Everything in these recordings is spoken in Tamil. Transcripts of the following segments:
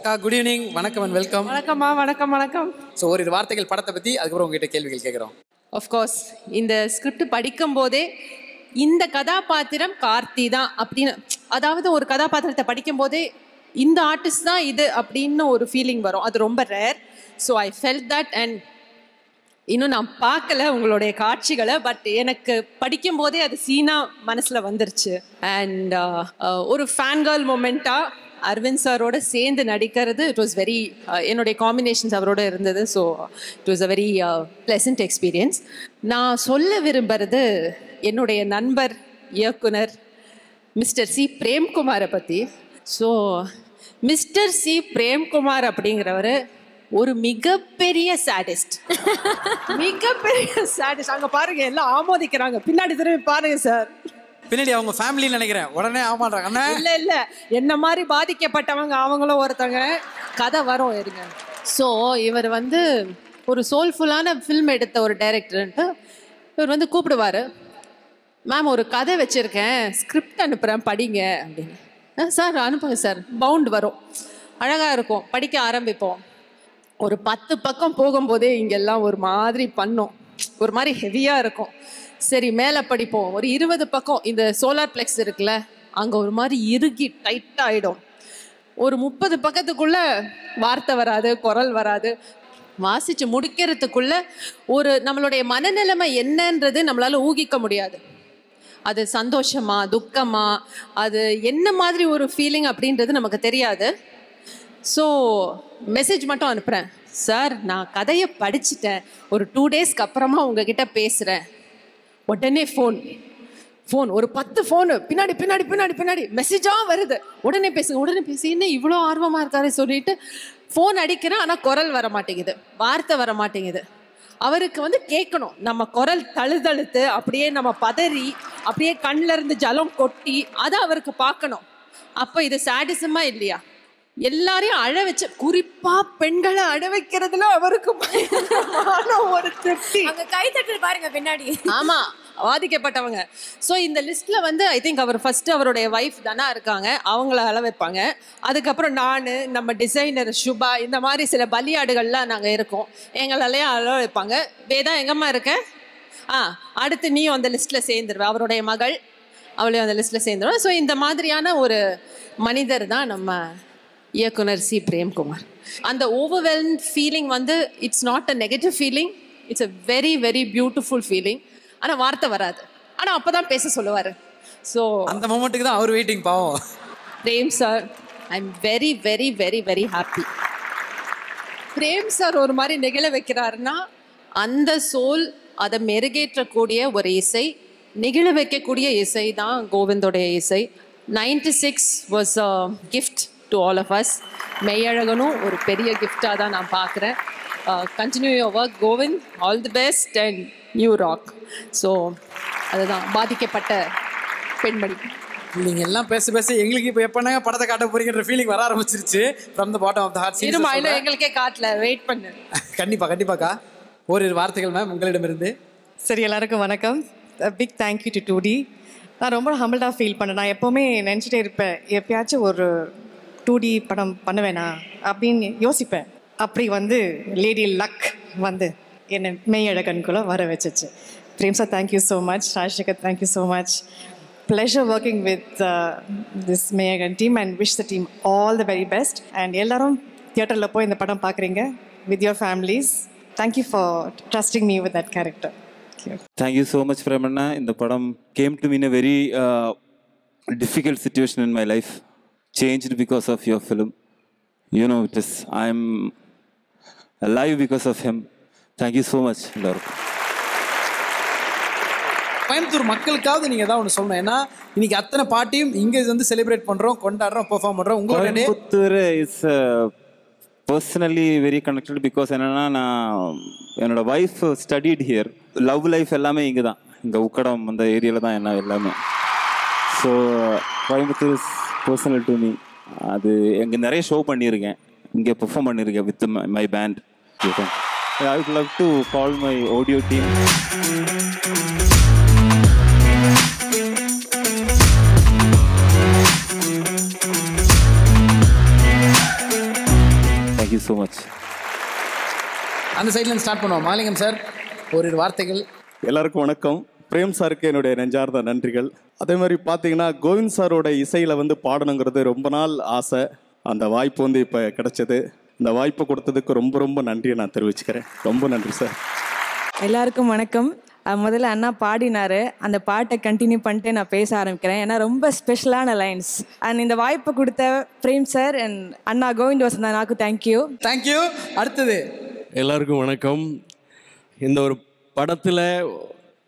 குட் ஈவினிங், வணக்கம் அண்ட் வெல்கம். வணக்கம்மா. வணக்கம். ஸோ ஒரு வார்த்தைகள் படத்தை பற்றி, அதுக்கப்புறம் உங்ககிட்ட கேள்விகள் கேட்குறோம். ஆஃப்கோர்ஸ் இந்த ஸ்கிரிப்ட் படிக்கும் போதே இந்த கதாபாத்திரம் கார்த்தி தான் அப்படின்னு, அதாவது ஒரு கதாபாத்திரத்தை படிக்கும் போதே இந்த ஆர்டிஸ்ட் தான் இது அப்படின்னு ஒரு ஃபீலிங் வரும். அது ரொம்ப rare. So I felt that. And இன்னும் நான் பார்க்கல உங்களுடைய காட்சிகளை, பட் எனக்கு படிக்கும் போதே அது சீனா மனசில் வந்துருச்சு. அண்ட் ஒரு ஃபேன் கேர்ள் மொமெண்ட்டாக அரவிந்த் சாரோட சேர்ந்து நடிக்கிறது, இட் வாஸ் வெரி, என்னுடைய காம்பினேஷன்ஸ் அவரோட இருந்தது. So it was a very pleasant experience. நான் சொல்ல விரும்புகிறது என்னுடைய நண்பர் இயக்குனர் மிஸ்டர் சி பிரேம்குமாரை பற்றி. ஸோ மிஸ்டர் சி பிரேம்குமார் அப்படிங்கிறவர் ஒரு மிகப்பெரிய சாடிஸ்ட். மிகப்பெரிய சாடிஸ்ட். அங்கே பாருங்க, எல்லாம் ஆமோதிக்கிறாங்க. பின்னாடி திரும்பி பாருங்க சார், பின்னாடி அவங்க ஃபேமிலின்னு நினைக்கிறேன். உடனே ஆமான்றாங்க. அண்ணா இல்லை என்ன மாதிரி பாதிக்கப்பட்டவங்க அவங்களும் ஒருத்தங்க. கதை வரும் இருங்க. ஸோ இவர் வந்து ஒரு சோல்ஃபுல்லான ஃபில்ம் எடுத்த ஒரு டைரக்டர்ன்ட்டு இவர் வந்து கூப்பிடுவார். மேம் ஒரு கதை வச்சுருக்கேன், ஸ்கிரிப்ட் அனுப்புகிறேன் படிங்க அப்படின்னு. சார் அனுப்புங்க சார். பவுண்ட் வரும், அழகாக இருக்கும், படிக்க ஆரம்பிப்போம். ஒரு 10 பக்கம் போகும்போதே இங்கெல்லாம் ஒரு மாதிரி பண்ணோம், ஒரு மாதிரி ஹெவியாக இருக்கும். சரி மேலே படிப்போம். ஒரு 20 பக்கம் இந்த சோலார் பிளெக்ஸ் இருக்குல்ல, அங்கே ஒரு மாதிரி இறுகி டைட்டாக ஆகிடும். ஒரு 30 பக்கத்துக்குள்ள வார்த்தை வராது, குரல் வராது. வாசித்து முடிக்கிறதுக்குள்ள ஒரு நம்மளுடைய மனநிலைமை என்னன்றது நம்மளால ஊகிக்க முடியாது. அது சந்தோஷமா துக்கமா, அது என்ன மாதிரி ஒரு ஃபீலிங் அப்படின்றது நமக்கு தெரியாது. ஸோ மெசேஜ் மட்டும் அனுப்புகிறேன். சார் நான் கதையை படிச்சுட்டேன், ஒரு 2 டேஸ்க்கு அப்புறமா உங்ககிட்ட பேசுகிறேன். உடனே ஃபோன் ஒரு 10 ஃபோனு பின்னாடி மெசேஜாக வருது. உடனே பேசு. என்ன இவ்வளோ ஆர்வமாக இருக்காரு சொல்லிட்டு ஃபோன் அடிக்கிறேன். ஆனால் குரல் வர மாட்டேங்குது, வார்த்தை வர மாட்டேங்குது. அவருக்கு வந்து கேட்கணும், நம்ம குரல் தழுதழுத்து அப்படியே நம்ம பதறி அப்படியே கண்ணில் இருந்து ஜலம் கொட்டி அதை அவருக்கு பார்க்கணும். அப்போ இது சாடிசமா இல்லையா? எல்லாரையும் அழ வச்சு, குறிப்பா பெண்களை அழ வைக்கிறதுல அவருக்கு ஒரு திருப்தி. அங்க கை தட்டல் பாருங்க பின்னாடி. ஆமா, பாதிக்கப்பட்டவங்க. ஸோ இந்த லிஸ்ட்ல வந்து ஐ திங்க் அவர் ஃபர்ஸ்ட் அவருடைய ஒய்ஃப் தானே இருக்காங்க, அவங்கள அழ வைப்பாங்க. அதுக்கப்புறம் நான், நம்ம டிசைனர் சுபா, இந்த மாதிரி சில பலியாடுகள்லாம் நாங்கள் இருக்கோம், எங்களாலேயும் அழ வைப்பாங்க. வேதா எங்கம்மா இருக்க? அடுத்து நீயும் அந்த லிஸ்ட்ல சேர்ந்துருவேன். அவருடைய மகள், அவளையும் அந்த லிஸ்ட்ல சேர்ந்துருவேன். ஸோ இந்த மாதிரியான ஒரு மனிதர் தான் நம்ம இயக்குனர் சி பிரேம்குமார். அந்த ஓவர்வெல்ம்ட் ஃபீலிங் வந்து it's not a negative feeling, it's a very very beautiful feeling. ஆனால் வார்த்தை வராது, ஆனால் அப்போ தான் பேச சொல்லுவார். ஸோ அந்த மொமெண்ட்டுக்கு தான் அவர் வெயிட்டிங். பாவம் Prem sir, I am very very very very happy. Prem sir ஒரு மாதிரி நெகிழ வைக்கிறாருன்னா அந்த சோல், அதை மெருகேற்றக்கூடிய ஒரு இசை, நெகிழ வைக்கக்கூடிய இசை தான் கோவிந்தோடைய இசை. 96 was a gift to all of us. மெய்யழகனும் ஒரு பெரிய கிஃப்டாக தான் நான் பார்க்குறேன். Continue your work Govind, all the best and new rock. So அதுதான் பாதிக்கப்பட்ட பெண்மணி. நீங்கள் எல்லாம் பேச எங்களுக்கு இப்போ எப்போனாங்க படத்தை காட்ட போறீங்கன்ற ஃபீலிங் வர ஆரம்பிச்சிருச்சு. From the bottom of the heart. இருமா, இல்லை எங்களுக்கே காட்டல, வெயிட் பண்ணு. கண்டிப்பாக்கா ஒரு வார்த்தைகள் மேம் உங்களிடமிருந்து. சரி, எல்லாருக்கும் வணக்கம். Big thank you to 2D. நான் ரொம்ப ஹம்பிள்டாக ஃபீல் பண்ணேன். நான் எப்போவுமே நினச்சிட்டே இருப்பேன், எப்பயாச்சும் ஒரு 2D படம் பண்ணுவேனா அப்படின்னு யோசிப்பேன். அப்படி வந்து லேடி லக் வந்து என்னை மெய்யழகனுக்குள்ளே வர வச்சிச்சு. Prem sir, thank you so much. Rajasekar, thank you so much. Pleasure working with this Meyagan team and wish the team all the very best. And ellarum theatre la poi indha padam paakreenga with your families. Thank you for trusting me with that character. Thank you so much, Pramanna. The padam came to me in a very difficult situation in my life. Changed because of your film. You know, I'm alive because of him. Thank you so much. Coimbatore மக்களுக்காவது நீங்கள் ஏதாவது ஒன்று சொல்லணும். ஏன்னா இன்னைக்கு அத்தனை பார்ட்டியும் இங்கே வந்து செலிப்ரேட் பண்ணுறோம், கொண்டாடுறோம், பெர்ஃபார்ம் பண்ணுறோம். Coimbatore is personally very connected. Because என்னென்னா, நான் என்னோட wife studied here. Love life எல்லாமே இங்கே தான், இங்கே உக்கடம் அந்த ஏரியாவில் தான் என்ன எல்லாமே. So Coimbatore is personal to me. அது எங்கே நிறைய ஷோ பண்ணியிருக்கேன், இங்கே பெர்ஃபார்ம் பண்ணியிருக்கேன் with my band. I would love to call my audio team. Thank you so much. அந்த சைட்லேருந்து ஸ்டார்ட் பண்ணுவோம். மாலிங்கம் சார், ஒரு வார்த்தைகள். எல்லாருக்கும் வணக்கம். பிரேம் சாருக்கு என்னுடைய நெஞ்சார்ந்த நன்றிகள். அதே மாதிரி பார்த்தீங்கன்னா கோவிந்த் சாரோட இசையில் வந்து பாடணுங்கிறது ரொம்ப நாள் ஆசை. அந்த வாய்ப்பு வந்து இப்போ கிடைச்சது. இந்த வாய்ப்பை கொடுத்ததுக்கு ரொம்ப ரொம்ப நன்றியை நான் தெரிவிச்சுக்கிறேன். ரொம்ப நன்றி சார். எல்லாருக்கும் வணக்கம். முதல்ல அண்ணா பாடினார், அந்த பாட்டை கண்டினியூ பண்ணிட்டு நான் பேச ஆரம்பிக்கிறேன். ஏன்னா ரொம்ப ஸ்பெஷலான லைன்ஸ். அண்ட் இந்த வாய்ப்பை கொடுத்த பிரேம் சார் அண்ட் அண்ணா கோவிந்த் வசந்தானாக்கு தேங்க்யூ. தேங்க்யூ. அடுத்தது எல்லாருக்கும் வணக்கம். இந்த ஒரு படத்தில்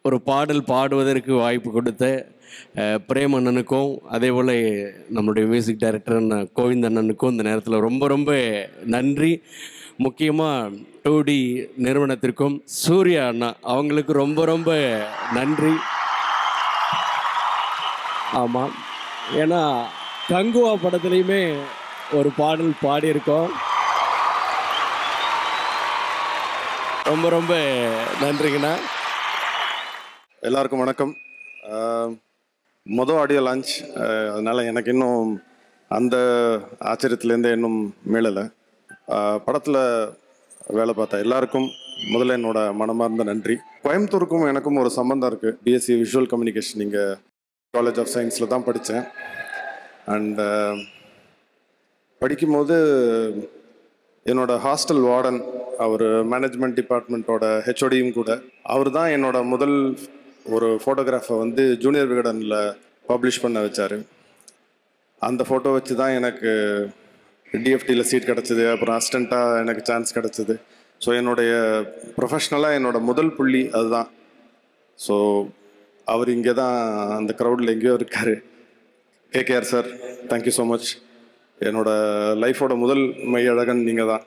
ஒரு பாடல் பாடுவதற்கு வாய்ப்பு கொடுத்த பிரேம் அண்ணனுக்கும் அதே போல் நம்மளுடைய மியூசிக் டைரக்டர் கோவிந்த் அண்ணனுக்கும் இந்த நேரத்தில் ரொம்ப ரொம்ப நன்றி. முக்கியமாக 2D நிறுவனத்திற்கும் சூர்யா அண்ணா அவங்களுக்கு ரொம்ப ரொம்ப நன்றி. ஆமாம், ஏன்னா கங்குவா படத்துலையுமே ஒரு பாடல் பாடியிருக்கோம். ரொம்ப ரொம்ப நன்றிங்கண்ணா. எல்லாருக்கும் வணக்கம். மொதல் ஆடியோ லான்ச், அதனால் எனக்கு இன்னும் அந்த ஆச்சரியத்துலேருந்தே இன்னும் மீளலை. படத்தில் வேலை பார்த்த எல்லாருக்கும் முதல்ல என்னோட மனமார்ந்த நன்றி. கோயம்புத்தூருக்கும் எனக்கும் ஒரு சம்பந்தம் இருக்குது. பிஎஸ்சி விஷுவல் கம்யூனிகேஷன் இங்கே காலேஜ் ஆஃப் சயின்ஸில் தான் படித்தேன். அண்ட் படிக்கும்போது என்னோட ஹாஸ்டல் வார்டன், அவர் மேனேஜ்மெண்ட் டிபார்ட்மெண்ட்டோட ஹெச்ஓடியும் கூட. அவர் தான் என்னோட முதல் ஒரு ஃபோட்டோகிராஃபை வந்து ஜூனியர் விகடனில் பப்ளிஷ் பண்ண வச்சார். அந்த ஃபோட்டோ வச்சு தான் எனக்கு டிஎஃப்டியில் சீட் கிடச்சிது. அப்புறம் அசிஸ்டண்ட்டாக எனக்கு சான்ஸ் கிடச்சிது. ஸோ என்னுடைய ப்ரொஃபஷ்னலாக என்னோட முதல் புள்ளி அதுதான். ஸோ அவர் இங்கே தான் அந்த க்ரௌடில் எங்கேயோ இருக்கார். KKR sir, thank you so much. என்னோட லைஃபோட முதல் மையழகன் நீங்கள் தான்.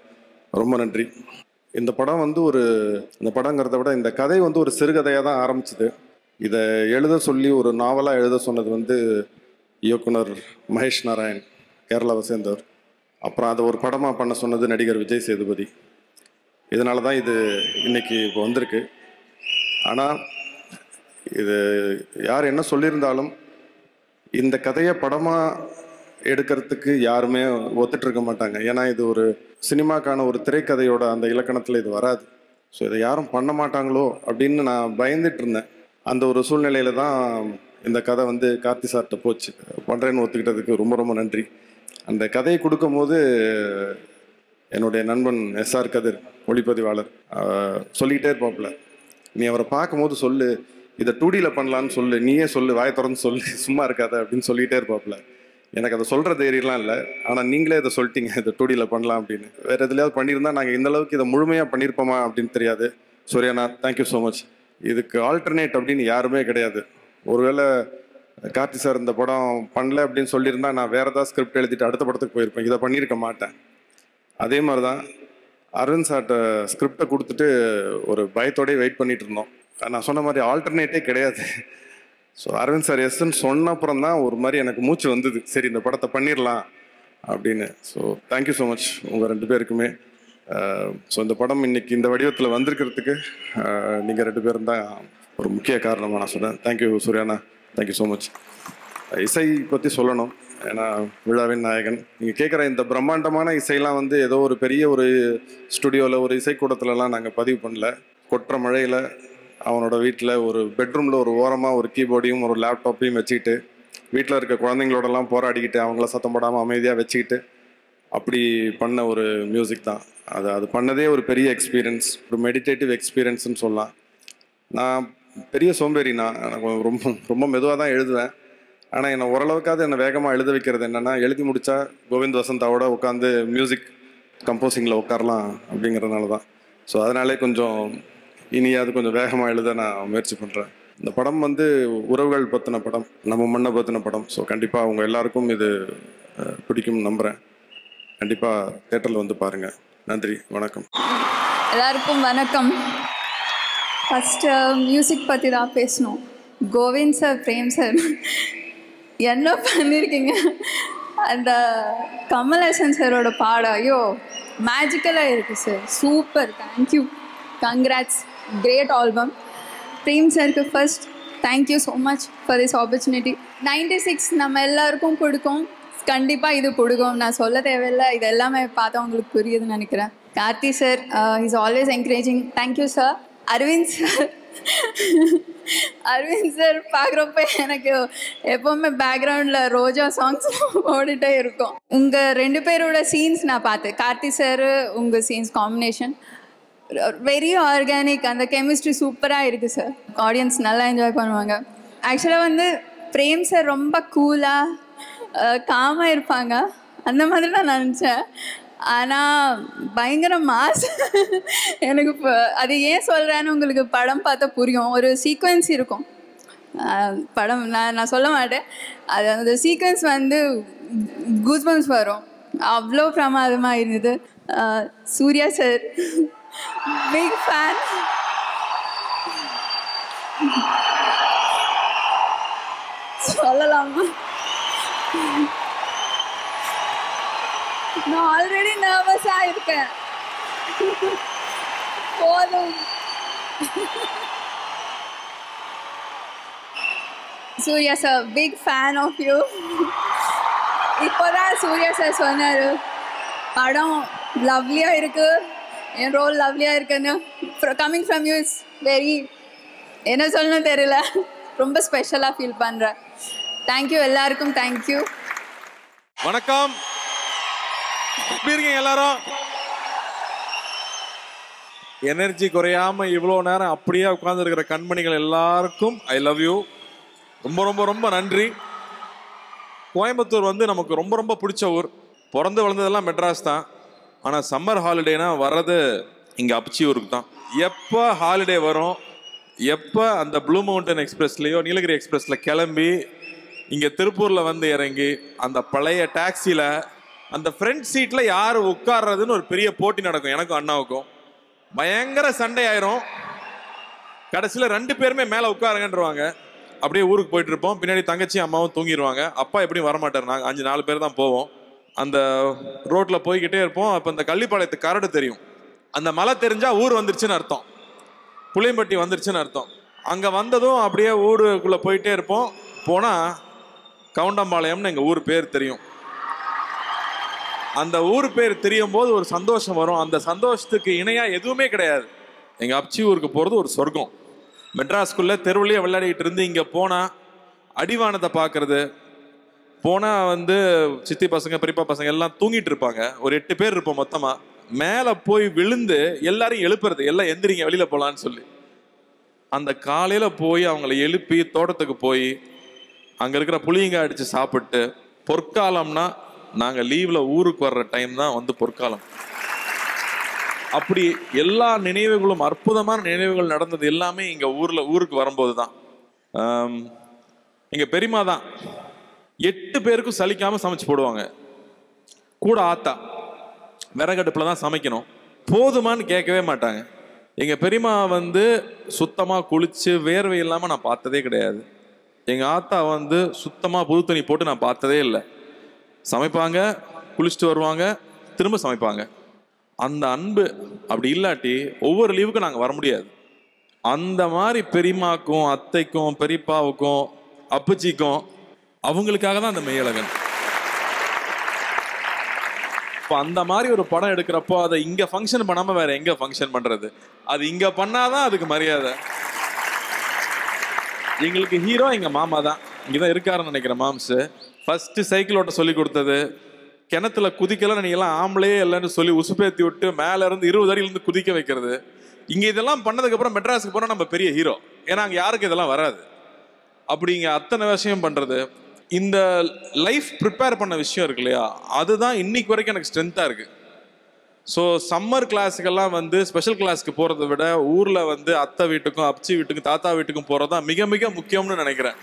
ரொம்ப நன்றி. இந்த படம் வந்து இந்த படங்கிறத விட இந்த கதை வந்து ஒரு சிறுகதையாக தான் ஆரம்பிச்சுது. இதை எழுத சொல்லி ஒரு நாவலாக எழுத சொன்னது வந்து இயக்குனர் மகேஷ் நாராயண், கேரளாவை சேர்ந்தவர். அப்புறம் அதை ஒரு படமாக பண்ண சொன்னது நடிகர் விஜய் சேதுபதி. இதனால தான் இது இன்னைக்கு இப்போ வந்திருக்கு. ஆனால் இது யார் என்ன சொல்லியிருந்தாலும் இந்த கதையை படமாக எடுக்கிறதுக்கு யாருமே ஒத்துட்ருக்க மாட்டாங்க. ஏன்னா இது ஒரு சினிமாக்கான ஒரு திரைக்கதையோட அந்த இலக்கணத்தில் இது வராது. ஸோ இதை யாரும் பண்ண மாட்டாங்களோ அப்படின்னு நான் பயந்துட்டு இருந்தேன். அந்த ஒரு சூழ்நிலையில தான் இந்த கதை வந்து கார்த்தி சார்கிட்ட போச்சு. பண்ணுறேன்னு ஒத்துக்கிட்டதுக்கு ரொம்ப ரொம்ப நன்றி. அந்த கதையை கொடுக்கும் போது என்னுடைய நண்பன் எஸ்ஆர் கதிர், ஒளிப்பதிவாளர், சொல்லிக்கிட்டே இருப்பாப்புல, நீ அவரை பார்க்கும்போது சொல்லு, இதை 2Dயில் பண்ணலான்னு சொல்லு, நீயே சொல்லு, வாயை திறந்து சொல்லு, சும்மா இருக்காத அப்படின்னு சொல்லிகிட்டே இருப்பாப்புல. எனக்கு அதை சொல்கிற தைரியம்லாம் இல்லை. ஆனால் நீங்களே இதை சொல்லிட்டீங்க, இதை 2Dயில் பண்ணலாம் அப்படின்னு. வேறு எதுலையாவது பண்ணியிருந்தா நாங்கள் இந்தளவுக்கு இதை முழுமையாக பண்ணியிருப்போமா அப்படின்னு தெரியாது. சூர்யாண்ணா, தேங்க்யூ ஸோ மச். இதுக்கு ஆல்டர்னேட் அப்படின்னு யாருமே கிடையாது. ஒருவேளை கார்த்தி சார் இந்த படம் பண்ணல அப்படின்னு சொல்லியிருந்தா நான் வேறு ஏதாவது ஸ்கிரிப்ட் எழுதிட்டு அடுத்த படத்துக்கு போயிருப்பேன். இதை பண்ணியிருக்க மாட்டேன். அதே மாதிரி தான் அரவிந்த் சார்ட்ட ஸ்கிரிப்டை கொடுத்துட்டு ஒரு பயத்தோடய வெயிட் பண்ணிட்டு இருந்தோம். நான் சொன்ன மாதிரி ஆல்டர்னேட்டே கிடையாது. ஸோ அரவிந்த் சார் எஸ்ன்னு சொன்ன அப்புறம் தான் ஒரு மாதிரி எனக்கு மூச்சு வந்தது, சரி இந்த படத்தை பண்ணிடலாம் அப்படின்னு. ஸோ தேங்க்யூ ஸோ மச் உங்கள் 2 பேருக்குமே. ஸோ இந்த படம் இன்னைக்கு இந்த வடிவத்தில் வந்திருக்கிறதுக்கு நீங்கள் 2 பேரும் தான் ஒரு முக்கிய காரணமாக நான் சொன்னேன். தேங்க்யூ சூர்யாண்ணா, தேங்க்யூ ஸோ மச். இசை பற்றி சொல்லணும், ஏன்னா விழாவின் நாயகன். நீங்கள் கேட்குற இந்த பிரம்மாண்டமான இசையெல்லாம் வந்து ஏதோ ஒரு பெரிய ஒரு ஸ்டுடியோவில் ஒரு இசைக்கூடத்துலலாம் நாங்கள் பதிவு பண்ணல. கொட்டுற மழையில் அவனோட வீட்டில் ஒரு பெட்ரூமில் ஒரு ஓரமாக ஒரு கீபோர்டையும் ஒரு லேப்டாப்பையும் வச்சுக்கிட்டு வீட்டில் இருக்க குழந்தைங்களோடலாம் போராடிக்கிட்டு அவங்கள சத்தம் போடாமல் அமைதியாக வச்சுக்கிட்டு அப்படி பண்ண ஒரு மியூசிக் தான் அது பண்ணதே ஒரு பெரிய எக்ஸ்பீரியன்ஸ், ஒரு மெடிடேட்டிவ் எக்ஸ்பீரியன்ஸ்னு சொல்லலாம். நான் பெரிய சோம்பேறி, எனக்கு ரொம்ப ரொம்ப மெதுவாக தான் எழுதுவேன். ஆனால் என்னை ஓரளவுக்காவது என்னை வேகமாக எழுத வைக்கிறது என்னென்னா, எழுதி முடித்தா கோவிந்த் வசந்தாவோட உட்காந்து மியூசிக் கம்போசிங்கில் உட்காரலாம் அப்படிங்கிறதுனால தான். ஸோ அதனாலே கொஞ்சம் இனியாவது கொஞ்சம் வேகமாக எழுத நான் முயற்சி பண்ணுறேன். இந்த படம் வந்து உறவுகள் பற்றின படம், நம்ம மண்ணை பற்றின படம். ஸோ கண்டிப்பாக அவங்க எல்லாருக்கும் இது பிடிக்கும்னு நம்புகிறேன். கண்டிப்பாக தேட்டரில் வந்து பாருங்கள். நன்றி, வணக்கம். எல்லாருக்கும் வணக்கம். ஃபஸ்ட்டு மியூசிக் பற்றி தான் பேசணும். கோவிந்த் சார், பிரேம் சார் என்ன பண்ணியிருக்கீங்க. அந்த கமல்ஹாசன் சாரோட பாடம் ஐயோ மேஜிக்கலாக இருக்குது sir. Super, thank you, congrats, great album. Prem சாருக்கு first thank you so much for this opportunity. 96 நம்ம எல்லாருக்கும் கொடுக்கும். கண்டிப்பாக இது பிடிக்கும். நான் சொல்ல தேவையில்லை, இது எல்லாமே பார்த்தா உங்களுக்கு புரியுதுன்னு நினைக்கிறேன். Karthi sir is always encouraging. Thank you sir. Aravind sir Aravind sir பார்க்குறப்ப எனக்கு எப்போவுமே பேக்ரவுண்டில் ரோஜா சாங்ஸ் ஓடிட்டே இருக்கும். உங்கள் 2 பேரோட சீன்ஸ் நான் பார்த்தேன். கார்த்தி சார் உங்கள் சீன்ஸ் காம்பினேஷன் வெரி ஆர்கானிக். அந்த கெமிஸ்ட்ரி சூப்பராக இருக்குது சார். ஆடியன்ஸ் நல்லா என்ஜாய் பண்ணுவாங்க. ஆக்சுவலாக வந்து பிரேம் சார் ரொம்ப கூலாக காமாக இருப்பாங்க, அந்த மாதிரி தான் நான் நினச்சேன். ஆனால் பயங்கர மாஸ். எனக்கு இப்போ அது ஏன் சொல்கிறேன்னு உங்களுக்கு படம் பார்த்தா புரியும். ஒரு சீக்வென்ஸ் இருக்கும், படம் நான் சொல்ல மாட்டேன். அது அந்த சீக்வென்ஸ் வந்து கூஸ்பம்ஸ் வரும், அவ்வளோ பிரமாதமாக இருந்தது. Suriya sir big fan. சொல்லலாமா? நான் ஆல்ரெடி நர்வஸாக இருக்கேன். போதும். Suriya sir big fan of you. இப்போதான் சூர்யா சார் சொன்னார் படம் லவ்லியாக இருக்குது, என் ரோல் லவ்லியாக இருக்குன்னு. Coming from you is very, என்ன சொல்லணும் தெரியல, ரொம்ப ஸ்பெஷலாக ஃபீல் பண்ணுறேன். தேங்க்யூ எல்லாருக்கும். தேங்க்யூ. வணக்கம். எப்படி இருக்கீங்க எல்லாரும்? எனர்ஜி குறையாம இவ்வளோ நேரம் அப்படியே உட்கார்ந்து இருக்கிற கண்மணிகள் எல்லாருக்கும் ஐ லவ் யூ. ரொம்ப ரொம்ப ரொம்ப நன்றி. கோயம்புத்தூர் வந்து நமக்கு ரொம்ப ரொம்ப பிடிச்ச ஊர். பிறந்து வளர்ந்ததெல்லாம் மெட்ராஸ் தான். ஆனால் சம்மர் ஹாலிடேனா வர்றது இங்கே அப்ச்சி ஊருக்கு தான். எப்போ ஹாலிடே வரும், எப்போ அந்த ப்ளூ மவுண்டன் எக்ஸ்பிரஸ்லேயோ நீலகிரி எக்ஸ்பிரஸில் கிளம்பி இங்கே திருப்பூரில் வந்து இறங்கி அந்த பழைய டாக்ஸியில் அந்த ஃப்ரண்ட் சீட்டில் யார் உட்கார்றதுன்னு ஒரு பெரிய போட்டி நடக்கும். எனக்கும் அண்ணாவுக்கும் பயங்கர சண்டை ஆயிரும். கடைசியில் 2 பேருமே மேலே உட்காருங்கன்றவாங்க. அப்படியே ஊருக்கு போயிட்டு இருப்போம். பின்னாடி தங்கச்சி அம்மாவும் தூங்கிடுவாங்க. அப்பா எப்படியும் வரமாட்டார். நாங்கள் 5-4 பேர் தான் போவோம். அந்த ரோட்டில் போய்கிட்டே இருப்போம். அப்போ இந்த கள்ளிப்பாளையத்து கரடு தெரியும். அந்த மலை தெரிஞ்சால் ஊர் வந்துருச்சுன்னு அர்த்தம், புளியம்பட்டி வந்துருச்சுன்னு அர்த்தம். அங்கே வந்ததும் அப்படியே ஊருக்குள்ளே போயிட்டே இருப்போம். போனால் கவுண்டம்பாளையம்னு எங்கள் ஊர் பேர் தெரியும். அந்த ஊர் பேர் தெரியும் போது ஒரு சந்தோஷம் வரும். அந்த சந்தோஷத்துக்கு இணையாக எதுவுமே கிடையாது. எங்கள் அப்ச்சி ஊருக்கு போகிறது ஒரு சொர்க்கம். மெட்ராஸ்குள்ளே தெருவுலேயே விளையாடிட்டு இருந்து இங்கே போனால் அடிவானத்தை பார்க்குறது. போனால் வந்து சித்தி பசங்க பெரியப்பா பசங்க எல்லாம் தூங்கிட்டு இருப்பாங்க. ஒரு 8 பேர் இருப்போம் மொத்தமாக. மேலே போய் விழுந்து எல்லாரையும் எழுப்புறது, எல்லாம் எந்திரிங்க வெளியில் போகலான்னு சொல்லி. அந்த காலையில் போய் அவங்கள எழுப்பி தோட்டத்துக்கு போய் அங்கே இருக்கிற புளியங்காய் அடித்து சாப்பிட்டு, பொற்காலம்னா நாங்கள் லீவில் ஊருக்கு வர்ற டைம் தான் வந்து பொற்காலம். அப்படி எல்லா நினைவுகளும், அற்புதமான நினைவுகள் நடந்தது எல்லாமே இங்கே ஊருக்கு வரும்போது தான். எங்கள் பெரியம்மா தான் 8 பேருக்கும் சலிக்காமல் சமைச்சு போடுவாங்க. கூட ஆத்தா விறகடுப்பில் தான் சமைக்கணும். போதுமான்னு கேட்கவே மாட்டாங்க. எங்கள் பெரியம்மா வந்து சுத்தமாக குளித்து வேர்வை இல்லாமல் நான் பார்த்ததே கிடையாது. எங்கள் ஆத்தா வந்து சுத்தமாக புது துணி போட்டு நான் பார்த்ததே இல்லை. சமைப்பாங்க, குளிச்சுட்டு வருவாங்க, திரும்ப சமைப்பாங்க. அந்த அன்பு அப்படி இல்லாட்டி ஒவ்வொரு லீவுக்கும் நாங்கள் வர முடியாது. அந்த மாதிரி பெரியம்மாக்கும் அத்தைக்கும் பெரியப்பாவுக்கும் அப்பச்சிக்கும் அவங்களுக்காக தான் அந்த மெய்யழகன். இப்போ அந்த மாதிரி ஒரு படம் எடுக்கிறப்போ அதை இங்கே ஃபங்க்ஷன் பண்ணாமல் வேற எங்கே ஃபங்க்ஷன் பண்ணுறது? அது இங்கே பண்ணாதான் அதுக்கு மரியாதை. எங்களுக்கு ஹீரோ எங்கள் மாமா தான். இங்கே தான் இருக்காருன்னு நினைக்கிறேன். மாம்ஸு ஃபஸ்ட்டு சைக்கிள் ஓட்ட சொல்லி கொடுத்தது. கிணத்துல குதிக்கலாம் நீங்கள்லாம் ஆம்பளையே இல்லைன்னு சொல்லி உசுப்பேற்றி விட்டு மேலே இருந்து 20 அடியிலேருந்து குதிக்க வைக்கிறது. இங்கே இதெல்லாம் பண்ணதுக்கப்புறம் மெட்ராஸுக்கு போனால் நம்ம பெரிய ஹீரோ. ஏன்னா அங்கே யாருக்கு இதெல்லாம் வராது. அப்படி இங்கே அத்தனை விஷயம் பண்ணுறது, இந்த லைஃப் ப்ரிப்பேர் பண்ண விஷயம் இருக்கு இல்லையா, அதுதான் இன்னைக்கு வரைக்கும் எனக்கு ஸ்ட்ரென்த்தாக இருக்குது. ஸோ சம்மர் கிளாஸுக்கெல்லாம் வந்து ஸ்பெஷல் கிளாஸ்க்கு போகிறத விட ஊரில் வந்து அத்தை வீட்டுக்கும் அப்ச்சி வீட்டுக்கும் தாத்தா வீட்டுக்கும் போகிறது தான் மிக மிக முக்கியம்னு நினைக்கிறேன்.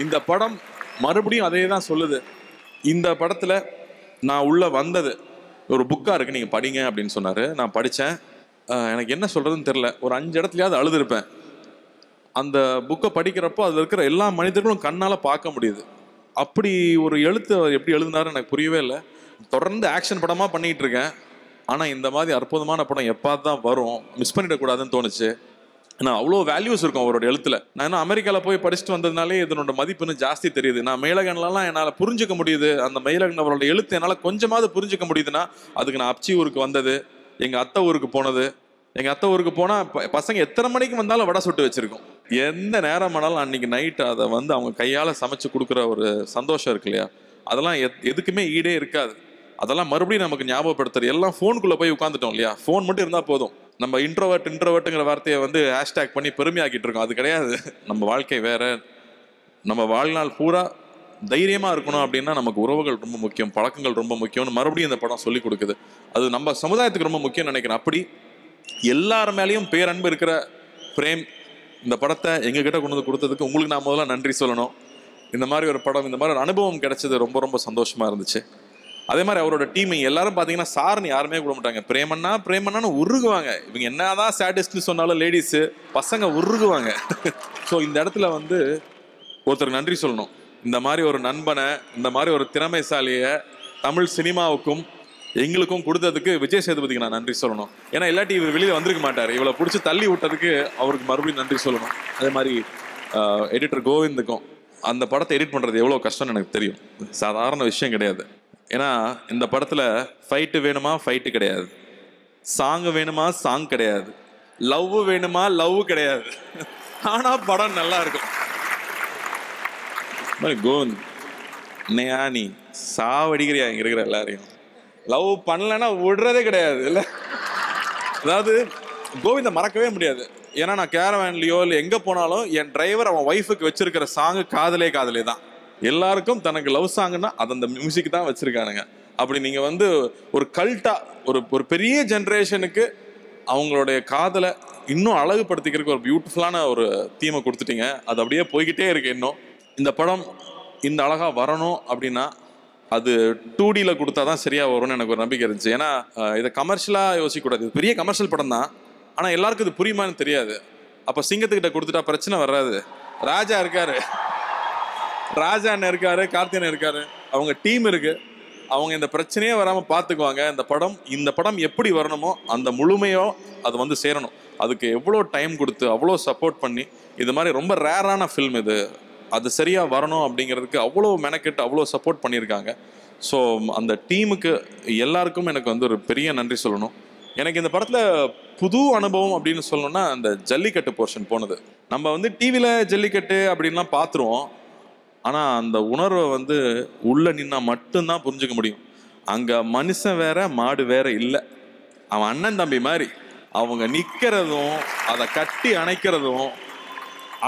இந்த படம் மறுபடியும் அதே தான் சொல்லுது. இந்த படத்தில் நான் உள்ளே வந்தது ஒரு புக்காக இருக்குது, நீங்கள் படிங்க அப்படின்னு சொன்னார். நான் படித்தேன். எனக்கு என்ன சொல்கிறதுன்னு தெரில. ஒரு 5 இடத்துலையாவது அழுதுருப்பேன். அந்த புக்கை படிக்கிறப்போ அதில் இருக்கிற எல்லா மனிதர்களும் கண்ணால் பார்க்க முடியுது. அப்படி ஒரு எழுத்து எப்படி எழுதினாருன்னு எனக்கு புரியவே இல்லை. தொடர்ந்து ஆக்ஷன் படமாக பண்ணிகிட்டு இருக்கேன். ஆனால் இந்த மாதிரி அற்புதமான படம் எப்போ தான் வரும், மிஸ் பண்ணிடக்கூடாதுன்னு தோணுச்சு. நான் அவ்வளோ வேல்யூஸ் இருக்கும் அவரோட எழுத்துல. நான் இன்னும் அமெரிக்காவில் போய் படிச்சுட்டு வந்ததுனாலே இதனோட மதிப்பு இன்னும் ஜாஸ்தி தெரியுது. நான் மெய்லகன்லாம் என்னால் புரிஞ்சுக்க முடியுது. அந்த மெய்லகன் அவரோட எழுத்து என்னால் கொஞ்சமாவது புரிஞ்சுக்க முடியுதுன்னா அதுக்கு நான் அப்ச்சி ஊருக்கு வந்தது, எங்கள் அத்தை ஊருக்கு போனது. எங்கள் அத்தை ஊருக்கு போனால் பசங்க எத்தனை மணிக்கு வந்தாலும் வடை சுட்டு வச்சுருக்கோம். எந்த நேரம் ஆனாலும் அன்றைக்கி நைட்டு அதை வந்து அவங்க கையால் சமைச்சு கொடுக்குற ஒரு சந்தோஷம் இருக்கு இல்லையா, அதெல்லாம் எதுக்குமே ஈடே இருக்காது. அதெல்லாம் மறுபடியும் நமக்கு ஞாபகப்படுத்துறது. எல்லாம் ஃபோனுக்குள்ளே போய் உட்காந்துட்டோம் இல்லையா, ஃபோன் மட்டும் இருந்தால் போதும். நம்ம இன்ட்ரோவர்ட்டுங்கிற வார்த்தையை வந்து ஹேஷ்டேக் பண்ணி பெருமையாக்கிட்டு இருக்கோம். அது கிடையாது. நம்ம வாழ்க்கை வேற. நம்ம வாழ்நாள் பூரா தைரியமாக இருக்கணும் அப்படின்னா நமக்கு உறவுகள் ரொம்ப முக்கியம், பழக்கங்கள் ரொம்ப முக்கியம்னு மறுபடியும் இந்த படம் சொல்லி கொடுக்குது. அது நம்ம சமுதாயத்துக்கு ரொம்ப முக்கியம்னு நினைக்கிறேன். அப்படி எல்லார் மேலேயும் பேரன்பு இருக்கிற பிரேம் இந்த படத்தை எங்ககிட்ட கொண்டு வந்து கொடுத்ததுக்கு உங்களுக்கு நான் முதல்ல நன்றி சொல்லணும். இந்த மாதிரி ஒரு படம், இந்த மாதிரி ஒரு அனுபவம் கிடைச்சது ரொம்ப ரொம்ப சந்தோஷமாக இருந்துச்சு. அதே மாதிரி அவரோட டீம் எல்லாரும் பார்த்தீங்கன்னா சார்னு யாருமே கூட மாட்டாங்க. பிரேமண்ணான்னு உருகுவாங்க. இவங்க என்னதான் சாட்டிஸ்ட்னு சொன்னாலும் லேடிஸு பசங்க உருகுவாங்க. ஸோ இந்த இடத்துல வந்து ஒருத்தருக்கு நன்றி சொல்லணும். இந்த மாதிரி ஒரு நண்பனை, இந்த மாதிரி ஒரு திறமைசாலியை தமிழ் சினிமாவுக்கும் எங்களுக்கும் கொடுத்ததுக்கு விஜய் சேதுபதிக்கு நான் நன்றி சொல்லணும். ஏன்னா இல்லாட்டி இவர் வெளியில் வந்திருக்க மாட்டார். இவளை பிடிச்சி தள்ளி விட்டதுக்கு அவருக்கு மறுபடியும் நன்றி சொல்லணும். அதே மாதிரி எடிட்டர் கோவிந்துக்கும் அந்த படத்தை எடிட் பண்ணுறது எவ்வளோ கஷ்டம்னு எனக்கு தெரியும். சாதாரண விஷயம் கிடையாது. ஏன்னா இந்த படத்தில் ஃபைட்டு வேணுமா ஃபைட்டு கிடையாது, சாங் வேணுமா சாங் கிடையாது, லவ் வேணுமா லவ் கிடையாது. ஆனால் படம் நல்லா இருக்கும். கோவிந்த் என்னையா நீ சாவடிக்கிறியா இங்கே இருக்கிற எல்லாரையும், லவ் பண்ணலன்னா விடுறதே கிடையாது இல்லை. அதாவது கோவிந்தை மறக்கவே முடியாது. ஏன்னா நான் கேரவேன்லையோ இல்லை எங்கே போனாலும் என் டிரைவர் அவன் ஒய்ஃபுக்கு வச்சிருக்கிற சாங்கு காதலே காதலே தான். எல்லாருக்கும் தனக்கு லவ் சாங்குன்னா அது அந்த மியூசிக் தான் வச்சிருக்கானுங்க. அப்படி நீங்கள் வந்து ஒரு கல்ட்டா ஒரு பெரிய ஜென்ரேஷனுக்கு அவங்களுடைய காதலை இன்னும் அழகுபடுத்திக்கிறதுக்கு ஒரு பியூட்டிஃபுல்லான ஒரு தீமை கொடுத்துட்டீங்க. அது அப்படியே போய்கிட்டே இருக்கு. இன்னும் இந்த படம் இந்த அழகாக வரணும் அப்படின்னா அது 2Dல கொடுத்தா தான் சரியாக வரும்னு எனக்கு ஒரு நம்பிக்கை இருந்துச்சு. ஏன்னா இதை கமர்ஷியலாக யோசிக்கக்கூடாது. இது பெரிய கமர்ஷியல் படம் தான், ஆனால் எல்லாருக்கும் இது புரியுமான்னு தெரியாது. அப்போ சிங்கத்துக்கிட்ட கொடுத்துட்டா பிரச்சனை வராது. ராஜா இருக்காரு, ராஜா அண்ணன் இருக்காரு, கார்த்தியன் இருக்காரு, அவங்க டீம் இருக்கு. அவங்க இந்த பிரச்சனையே வராமல் பார்த்துக்குவாங்க. இந்த படம் எப்படி வரணுமோ அந்த முழுமையோ அது வந்து சேரணும். அதுக்கு எவ்வளோ டைம் கொடுத்து அவ்வளோ சப்போர்ட் பண்ணி இது மாதிரி ரொம்ப ரேரான ஃபில்ம் இது, அது சரியாக வரணும் அப்படிங்கிறதுக்கு அவ்வளோ மெனக்கெட்டு அவ்வளோ சப்போர்ட் பண்ணியிருக்காங்க. ஸோ அந்த டீமுக்கு எல்லாருக்கும் எனக்கு வந்து ஒரு பெரிய நன்றி சொல்லணும். எனக்கு இந்த படத்தில் புது அனுபவம் அப்படின்னு சொல்லணும்னா அந்த ஜல்லிக்கட்டு போர்ஷன் போனது. நம்ம வந்து டிவியில் ஜல்லிக்கட்டு அப்படின்லாம் பார்த்துருவோம், ஆனால் அந்த உணர்வை வந்து உள்ளே நின்னா மட்டும்தான் புரிஞ்சுக்க முடியும். அங்கே மனுஷன் வேற மாடு வேற இல்லை. அவன் அண்ணன் தம்பி மாதிரி அவங்க நிற்கிறதும் அதை கட்டி அணைக்கிறதும்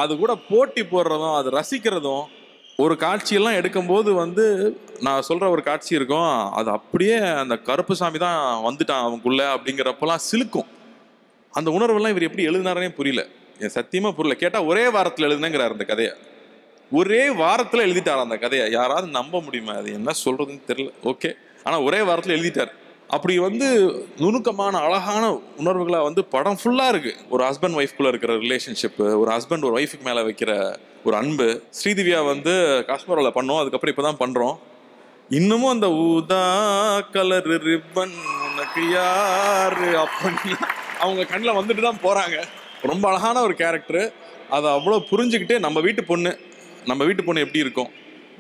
அது கூட போட்டி போடுறதும் அது ரசிக்கிறதும் ஒரு காட்சியெல்லாம் எடுக்கும்போது வந்து நான் சொல்கிற ஒரு காட்சி இருக்கும், அது அப்படியே அந்த கருப்பு சாமி தான் வந்துட்டான் அவங்களுக்குள்ள அப்படிங்கிறப்பெல்லாம் சிலுக்கும். அந்த உணர்வெல்லாம் இவர் எப்படி எழுதினாரே புரியல, என் சத்தியமாக புரியல. கேட்டால் ஒரே வாரத்தில் எழுதுனேங்கிறார் அந்த கதையை. ஒரே வாரத்தில் எழுதிட்டார் அந்த கதையை. யாராவது நம்ப முடியுமா? அது என்ன சொல்கிறதுன்னு தெரியல. ஓகே, ஆனால் ஒரே வாரத்தில் எழுதிட்டார். அப்படி வந்து நுணுக்கமான அழகான உணர்வுகளாக வந்து படம் ஃபுல்லாக இருக்குது. ஒரு ஹஸ்பண்ட் ஒய்ஃப்குள்ளே இருக்கிற ரிலேஷன்ஷிப்பு, ஒரு ஹஸ்பண்ட் ஒரு ஒய்ஃபுக்கு மேலே வைக்கிற ஒரு அன்பு. ஸ்ரீதிவ்யா வந்து காஷ்மீரில் பண்ணோம், அதுக்கப்புறம் இப்போ தான் பண்ணுறோம். இன்னமும் அந்த ஊதா கலர் ரிப்பன் உனக்கு யாரு அப்படின்னு அவங்க கண்ணில் வந்துட்டு தான் போகிறாங்க. ரொம்ப அழகான ஒரு கேரக்டரு. அதை அவ்வளோ புரிஞ்சுக்கிட்டு நம்ம வீட்டு பொண்ணு எப்படி இருக்கும்,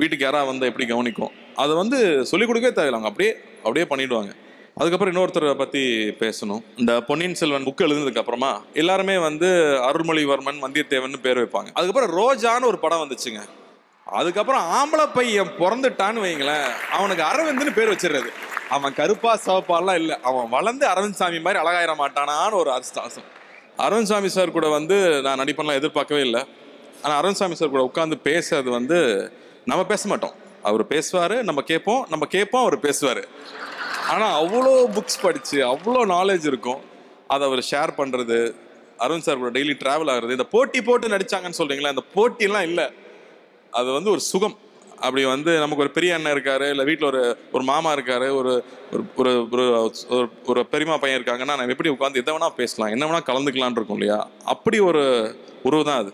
வீட்டுக்கு யாராவது வந்தால் எப்படி கவனிக்கும், அதை வந்து சொல்லிக் கொடுக்கவே தேவையில்லை. அவங்க அப்படியே பண்ணிவிடுவாங்க. அதுக்கப்புறம் இன்னொருத்தரை பற்றி பேசணும். இந்த பொன்னியின் செல்வன் புக் எழுதுனதுக்கு அப்புறமா எல்லாருமே வந்து அருள்மொழிவர்மன் வந்தியத்தேவன் பேர் வைப்பாங்க. அதுக்கப்புறம் ரோஜான்னு ஒரு படம் வந்துச்சுங்க. அதுக்கப்புறம் ஆம்பளை பையன் பிறந்துட்டான்னு வைங்களேன், அவனுக்கு அரவிந்த்னு பேர் வச்சிடுறது. அவன் கருப்பா சவப்பாலாம் இல்லை, அவன் வளர்ந்து அரவிந்த் சாமி மாதிரி அழகாயிர மாட்டானான்னு ஒரு அர்த்தம். அரவிந்த் சாமி சார் கூட வந்து நான் நடிப்பெல்லாம் எதிர்பார்க்கவே இல்லை. ஆனால் அரவிந்த் சாமி சார் கூட உட்காந்து பேசுறது வந்து நம்ம பேச மாட்டோம், அவர் பேசுவார், நம்ம கேட்போம் அவர் பேசுவார். ஆனால் அவ்வளோ புக்ஸ் படித்து அவ்வளோ நாலேஜ் இருக்கும். அதை அவர் ஷேர் பண்ணுறது, அரவிந்த் சார் கூட டெய்லி ட்ராவல் ஆகுறது. இந்த போட்டு நடித்தாங்கன்னு சொல்கிறீங்களா, அந்த போட்டிலாம் இல்லை, அது வந்து ஒரு சுகம். அப்படி வந்து நமக்கு ஒரு பெரிய அண்ணன் இருக்காரு, இல்லை வீட்டில் ஒரு மாமா இருக்காரு, ஒரு ஒரு ஒரு பெரியமா பையன் இருக்காங்கன்னா நம்ம எப்படி உட்காந்து எதை வேணா பேசலாம், என்ன வேணா கலந்துக்கலான் இருக்கும் இல்லையா. அப்படி ஒரு உறவு தான் அது.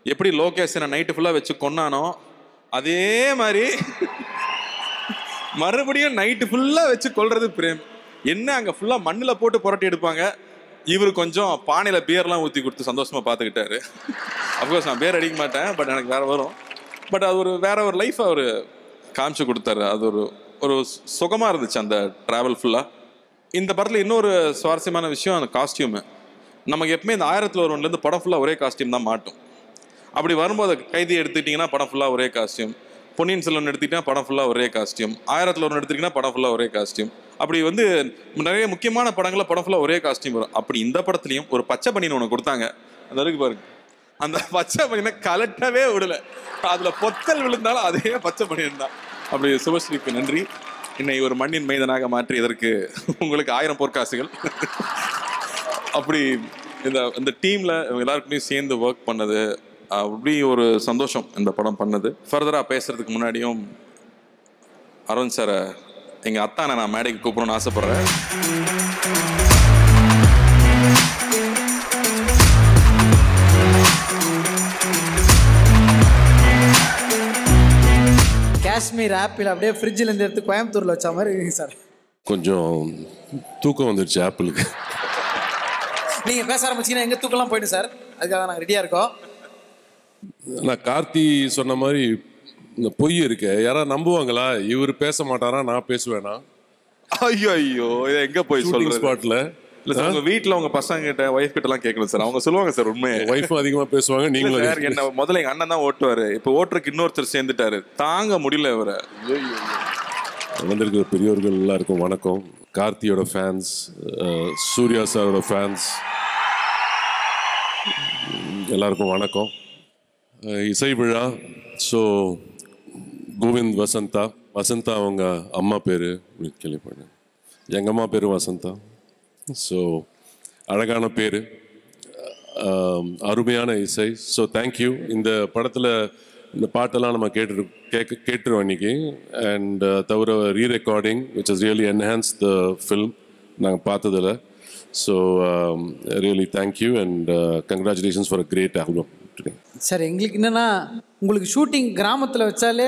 எப்படி லோகேஷனை நைட்டு ஃபுல்லாக வச்சு கொன்னானோ அதே மாதிரி மறுபடியும் நைட்டு ஃபுல்லாக வச்சு கொள்றது பிரேம். என்ன அங்கே ஃபுல்லாக மண்ணில் போட்டு புரட்டி எடுப்பாங்க, இவர் கொஞ்சம் பானையில் பியர்லாம் ஊற்றி கொடுத்து சந்தோஷமாக பார்த்துக்கிட்டாரு. அஃப்கோர்ஸ் நான் பேர் அடிக்க மாட்டேன், பட் எனக்கு வேறு வரும். பட் அது வேற ஒரு லைஃப் அவர் காமிச்சு கொடுத்தாரு. அது ஒரு சுகமாக இருந்துச்சு அந்த ட்ராவல் ஃபுல்லாக. இந்த படத்தில் இன்னொரு சுவாரஸ்யமான விஷயம் அந்த காஸ்டியூமு. நமக்கு எப்பவுமே இந்த 1001 படம் ஃபுல்லாக ஒரே காஸ்டியூம் தான் மாட்டும். அப்படி வரும்போது கைதி எடுத்துக்கிட்டிங்கன்னா படம் ஃபுல்லாக ஒரே காஸ்டியூம், பொன்னியின் செல்வன் எடுத்துக்கிட்டிங்கன்னா படம் ஃபுல்லாக ஒரே காஸ்டியூம், 1001 எடுத்துக்கிட்டிங்கன்னா படம் ஃபுல்லாக ஒரே காஸ்டியூம். அப்படி நிறைய முக்கியமான படங்களில் படம் ஃபுல்லாக ஒரே காஸ்டியூம் வரும். அப்படி இந்த படத்துலையும் ஒரு பச்சை பனியன் ஒன்று கொடுத்தாங்க. அந்த இருக்கு பாருங்க, அந்த பச்சை பனியனை கலட்டவே விடலை. அதில் பொத்தல் விழுந்தாலும் அதே பச்சை பனியன் தான். அப்படி சுபஸ்ரீக்கு நன்றி. என்னை ஒரு மண்ணின் மைதனாக மாற்றியதற்கு உங்களுக்கு 1000 பொற்காசுகள். அப்படி இந்த டீமில் எல்லாருக்குமே சேர்ந்து ஒர்க் பண்ணது அப்படி ஒரு சந்தோஷம் இந்த படம் பண்ணது. ஃபர்தராக பேசுறதுக்கு முன்னாடியும் அருண் சாரை எங்கள் அத்தானை நான் மேடைக்கு கூப்பிடணும்னு ஆசைப்பட்றேன். காஷ்மீர் ஆப்பிள் அப்படியே ஃப்ரிட்ஜில் இருந்து எடுத்து கோயம்புத்தூரில் வச்ச மாதிரி இருக்குங்க சார். கொஞ்சம் தூக்கம் வந்துடுச்சு ஆப்பிளுக்கு. நீங்கள் பேச ஆரம்பிச்சிங்கன்னா எங்கள் தூக்கம்லாம் போயிடும் சார். அதுக்காக நாங்கள் ரெடியாக இருக்கோம். நான் கார்த்தி சொன்ன மாதிரி இந்த பொய் இருக்கு, யாராவது நம்புவாங்களா? இவர் பேச மாட்டாரா, நான் பேசுவேனா? ஐயோ ஐயோ, இதை எங்கே போய் சொல்லுங்க ஸ்பாட்ல? இல்லை சார், உங்கள் வீட்டில் உங்கள் பசங்க கிட்ட ஒய்ஃப் கிட்டலாம் கேட்கணும் சார். அவங்க சொல்லுவாங்க சார் உண்மையை. ஒய்ஃபும் அதிகமாக பேசுவாங்க, நீங்களும். சார் என்ன முதல்ல எங்கள் அண்ணன் தான் ஓட்டுவார், இப்போ ஓட்டுறதுக்கு இன்னொருத்தர் சேர்ந்துட்டாரு, தாங்க முடியல இவரை. வந்திருக்கிற பெரியவர்கள் எல்லாருக்கும் வணக்கம். கார்த்தியோட ஃபேன்ஸ், சூர்யா சாரோட ஃபேன்ஸ் எல்லாருக்கும் வணக்கம். இசை விழா. ஸோ கோவிந்த் வசந்தா அவங்க அம்மா பேர் கேள்விப்பட்டேன். எங்கள் அம்மா பேர் வசந்தா. ஸோ அழகான பேர், அருமையான இசை. So thank you. இந்த படத்தில் இந்த பாட்டெல்லாம் நம்ம கேட்டுருவோம் இன்னைக்கு. அண்ட் தவிர rerecording which is really enhance the film நாங்கள் பார்த்ததில். So really thank you and congratulations for a great album. Sir எங்களுக்கு என்னென்னா, உங்களுக்கு ஷூட்டிங் கிராமத்தில் வச்சாலே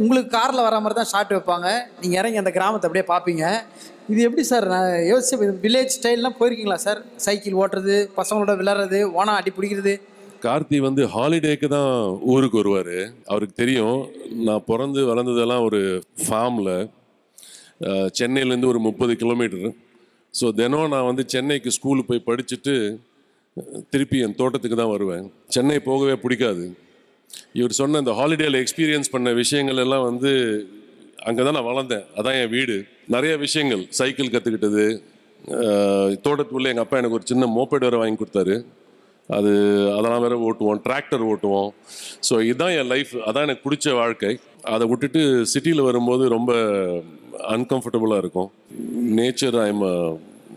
உங்களுக்கு காரில் வர மாதிரி தான் ஷாட் வைப்பாங்க. நீங்கள் இறங்கி அந்த கிராமத்தை அப்படியே பார்ப்பீங்க. இது எப்படி சார்? நான் யோசிச்சு வில்லேஜ் ஸ்டைல்லாம் போயிருக்கீங்களா சார்? சைக்கிள் ஓட்டுறது, பசங்களோட விளையாடுறது, ஓனா அடி பிடிக்கிறது. கார்த்தி ஹாலிடேக்கு தான் ஊருக்கு வருவார். அவருக்கு தெரியும் நான் பிறந்து வளர்ந்ததெல்லாம் ஒரு ஃபார்மில், சென்னையிலேருந்து ஒரு 30 கிலோமீட்டர். ஸோ தினம் நான் சென்னைக்கு ஸ்கூலுக்கு போய் படிச்சுட்டு திருப்பி என் தோட்டத்துக்கு தான் வருவேன். சென்னை போகவே பிடிக்காது. இவர் சொன்ன இந்த ஹாலிடேயில் எக்ஸ்பீரியன்ஸ் பண்ண விஷயங்கள் எல்லாம் அங்கே தான் நான் வளர்ந்தேன். அதான் என் வீடு. நிறைய விஷயங்கள், சைக்கிள் கற்றுக்கிட்டது, தோட்டத்துக்குள்ளே எங்கள் அப்பா எனக்கு ஒரு சின்ன மோப்பேட் வேறு வாங்கி கொடுத்தாரு. அதெல்லாம் வேறு ஓட்டுவோம், டிராக்டர் ஓட்டுவோம். ஸோ இதுதான் என் லைஃப், அதான் எனக்கு பிடிச்ச வாழ்க்கை. அதை விட்டுட்டு சிட்டியில் வரும்போது ரொம்ப அன்கம்ஃபர்டபுளாக இருக்கும். Nature I am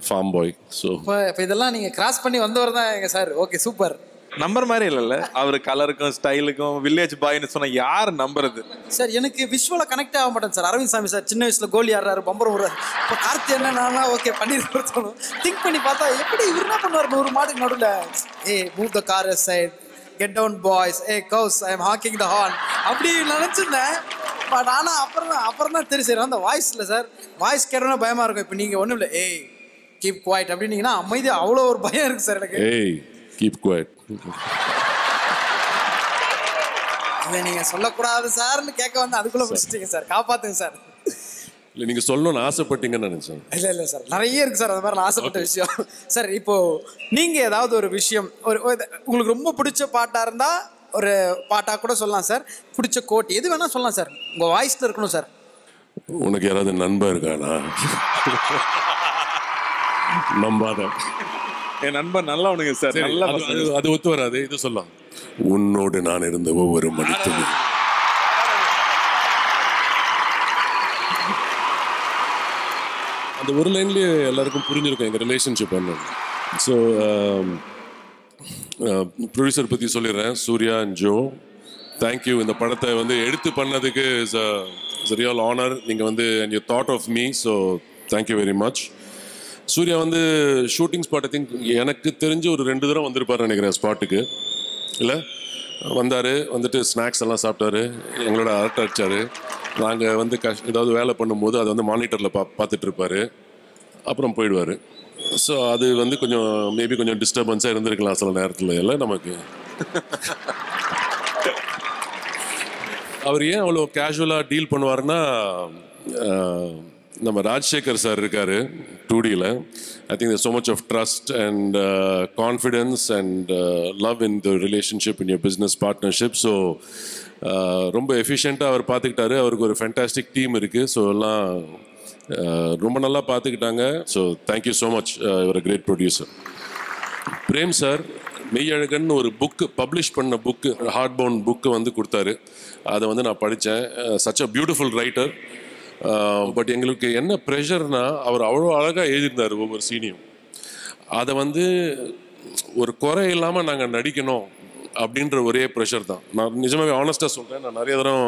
farm boy. So இப்போ இதெல்லாம் நீங்கள் கிராஸ் பண்ணி வந்தவர் தான் எங்க சார். Okay, super. நம்பர் மாதிரி இல்லைல்ல அவர், கலருக்கும் ஸ்டைலுக்கும் வில்லேஜ் பாய்னு சொன்னால் யார் நம்புறது சார்? எனக்கு விஷுவலாக கனெக்ட் ஆக மாட்டேன் சார். அரவிந்த் சாமி சார் சின்ன வயசில் கோலி ஆடுறாரு, பம்பரம் விடுறாரு. இப்போ கார்த்தி என்னன்னா ஓகே பண்ணிருக்கணும். திங்க் பண்ணி பார்த்தா எப்படி இவர் என்ன பண்ணுவார்? 100 மாடுக்கு நடுவில், hey move the car side, get down boys, hey cows, I am honking the horn அப்படி நினச்சிருந்தேன். பட் ஆனால் அப்புறம் தான் தெரியும் சார். அந்த வாய்ஸ் இல்லை சார், வாய்ஸ் கேட்டோன்னா பயமாக இருக்கும். இப்போ நீங்கள் ஒன்றும் இல்லை, ஏய் கீப் குவைட் அப்படின்னீங்கன்னா அமைதி, அவ்வளோ ஒரு பயம் இருக்கு சார் எனக்கு. ஏய் கீப் குவைட் இல்லை நீங்கள் சொல்லக்கூடாது சார்னு கேட்க வந்து அதுக்குள்ளே பிடிச்சிட்டீங்க சார். காப்பாற்றுங்க சார். இல்லை நீங்கள் சொல்லணும்னு ஆசைப்பட்டீங்கன்னு நினச்சேன். இல்லை சார், நிறைய இருக்குது சார் அது மாதிரி நான் ஆசைப்பட்ட விஷயம். சார் இப்போது நீங்கள் ஏதாவது ஒரு விஷயம் உங்களுக்கு ரொம்ப பிடிச்ச பாட்டாக இருந்தால் ஒரு பாட்டாக கூட சொல்லலாம் சார். பிடிச்ச கோட் எது வேணால் சொல்லலாம் சார். உங்கள் வாய்ஸில் இருக்கணும் சார். உனக்கு யாராவது நண்பன் இருக்கானா? நம்பாத. என் நண்பன் நல்லா உனக்கு சார். நல்லா அது ஒத்து வராது. இது சொல்லலாம், உன்னோடு நான் இருந்த ஒவ்வொரு மணித்துளி. அந்த ஒரு லைன்லேயே எல்லாருக்கும் புரிஞ்சிருக்கும் எங்கள் ரிலேஷன்ஷிப் என்ன. ஸோ ப்ரொடியூசர் பற்றி சொல்லிடுறேன், சூர்யா அண்ட் ஜோ. தேங்க்யூ. இந்த படத்தை எடுத்து பண்ணதுக்கு இஸ் ரியல் ஆனர். நீங்கள் and you thought of me. So thank you very much. Suriya shooting spot I think எனக்கு தெரிஞ்சு ஒரு 2 தடவை வந்திருப்பார் நினைக்கிறேன் ஸ்பாட்டுக்கு. இல்லை வந்தார், வந்துட்டு ஸ்நாக்ஸ் எல்லாம் சாப்பிட்டாரு, எங்களோட அரட்டை அடித்தார். நாங்கள் ஏதாவது வேலை பண்ணும்போது அதை மானிட்டரில் பார்த்துட்டு இருப்பார். அப்புறம் போயிடுவார். ஸோ அது வந்து கொஞ்சம் மேபி கொஞ்சம் டிஸ்டர்பன்ஸாக இருந்திருக்கலாம் சில நேரத்தில் எல்லாம் நமக்கு. அவர் ஏன் அவ்வளோ கேஷுவலாக டீல் பண்ணுவார்னா, நம்ம ராஜசேகர் சார் இருக்கார் 2Dயில். I think there's so much of trust and confidence and love in the relationship in your business partnership. So ரொம்ப எஃபிஷியண்ட்டாக அவர் பார்த்துக்கிட்டாரு. அவருக்கு ஒரு ஃபேண்டாஸ்டிக் டீம் இருக்குது. ஸோ எல்லாம் ரொம்ப நல்லா பார்த்துக்கிட்டாங்க. So thank you so much. ஒரு great producer. Prem sir Meiyazhagan ஒரு புக்கு பப்ளிஷ் பண்ண புக்கு, ஹார்ட் பவுண்ட் புக்கு வந்து கொடுத்தாரு. அதை வந்து நான் படித்தேன். Such a beautiful writer. But எங்களுக்கு என்ன ப்ரெஷர்னா, அவர் அவ்வளோ அழகாக எழுதியிருந்தார் ஒவ்வொரு சீனியும். அதை வந்து ஒரு குறை இல்லாமல் நாங்கள் நடிக்கணும் அப்படின்ற ஒரே ப்ரெஷர் தான். நான் நிஜமாகவே ஆனஸ்ட்டாக சொல்கிறேன். நான் நிறைய தரம்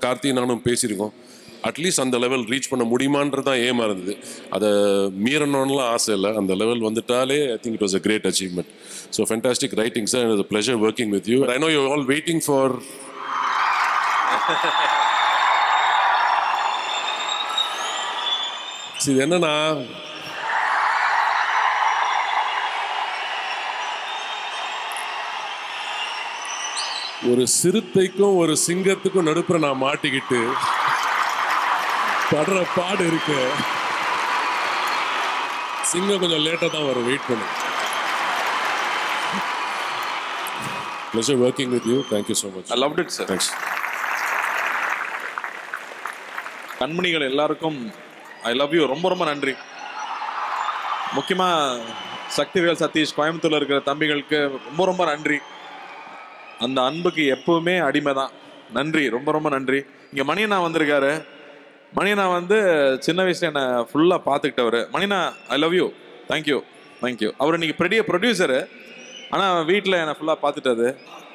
கார்த்தி நானும் பேசியிருக்கோம். அட்லீஸ்ட் அந்த லெவல் ரீச் பண்ண முடியுமான்றது தான் ஏமா இருந்தது. அதை மீறணும்லாம் ஆசை இல்லை. அந்த லெவல் வந்துட்டாலே I think it was a great achievement. So fantastic writing sir. It was a pleasure working with you. I know you all waiting for இது என்னன்னா, ஒரு சிறுத்தைக்கும் ஒரு சிங்கத்துக்கும் நடுப்புற நான் மாட்டிக்கிட்டு படுற பாடு இருக்கு. சிங்கம் கொஞ்சம் லேட்டாக தான் வரும், வெயிட் பண்ணு. Pleasure working with you. Thank you so much. I loved it, sir. Thanks. கண்மணிகள் எல்லாருக்கும் ஐ லவ் யூ. ரொம்ப ரொம்ப நன்றி. முக்கியமாக சக்திவேல் சதீஷ் கோயம்புத்தூரில் இருக்கிற தம்பிகளுக்கு ரொம்ப ரொம்ப நன்றி. அந்த அன்புக்கு எப்பவுமே அடிமை தான். நன்றி, ரொம்ப ரொம்ப நன்றி. இங்கே மணியண்ணா வந்திருக்காரு. மணியண்ணா வந்து சின்ன வயசுல என்னை ஃபுல்லாக பார்த்துக்கிட்டவர். மணியண்ணா I love you. Thank you thank you. அவர் இன்னைக்கு பெரிய ப்ரொடியூசரு, ஆனால் வீட்டில் என்னை ஃபுல்லாக பார்த்துட்டாரு.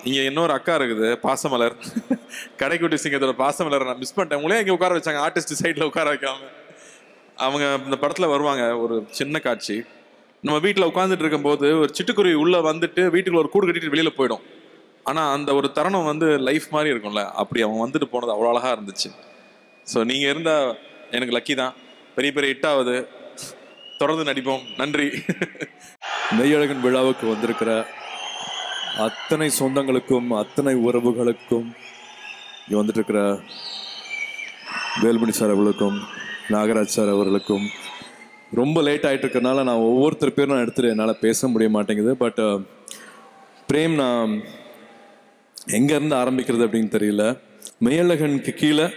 இங்கே இன்னொரு அக்கா இருக்குது, பாசமலர். கடைக்குட்டி சிங்கத்தோட பாசமலர் நான் மிஸ் பண்ணிட்டேன். உங்களே இங்கே உட்கார வச்சாங்க, ஆர்டிஸ்ட் சைடில் உட்கார வைக்காம. அவங்க இந்த படத்தில் வருவாங்க, ஒரு சின்ன காட்சி. நம்ம வீட்டில் உட்காந்துட்டு இருக்கும்போது ஒரு சிட்டுக்குருவி உள்ளே வந்துட்டு வீட்டுக்குள்ள ஒரு கூடு கட்டிட்டு வெளியில் போயிடும். ஆனால் அந்த ஒரு தருணம் வந்து லைஃப் மாதிரி இருக்கும்ல, அப்படி அவன் வந்துட்டு போனது அவ்வளோ அழகாக இருந்துச்சு. ஸோ நீங்கள் இருந்தால் எனக்கு லக்கி தான். பெரிய பெரிய ஹிட்டாவது, தொடர்ந்து நடிப்போம். நன்றி. மெய்யழகன் விழாவுக்கு வந்திருக்கிற அத்தனை சொந்தங்களுக்கும் அத்தனை உறவுகளுக்கும், இங்கே வந்துட்டு இருக்கிற வேல்மணி சார் அவர்களுக்கும் நாகராஜ் சார் அவர்களுக்கும், ரொம்ப லேட் ஆகிட்டு இருக்கிறதுனால நான் ஒவ்வொருத்தர் பேரும் நான் எடுத்துகிட்டு என்னால் பேச முடிய மாட்டேங்குது. பட் பிரேம், நான் எங்கேருந்து ஆரம்பிக்கிறது அப்படின்னு தெரியல. மெய்யழகனுக்கு கீழே